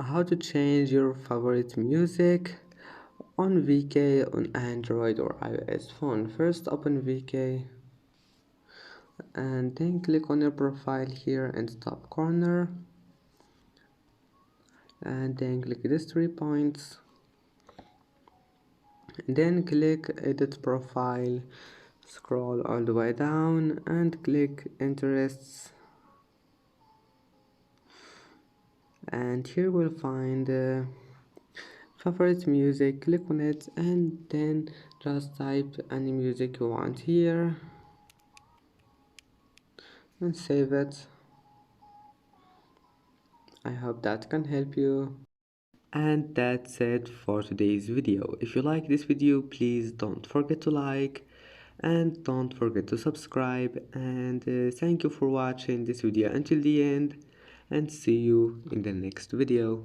How to change your favorite music on VK on Android or iOS phone. First open VK and then click on your profile here in the top corner and then click these 3 points, then click edit profile, scroll all the way down and click interests, and here we'll find favorite music. Click on it and then just type any music you want here and save it. I hope that can help you. And that's it for today's video. If you like this video, please don't forget to like and don't forget to subscribe, and thank you for watching this video until the end, and see you in the next video.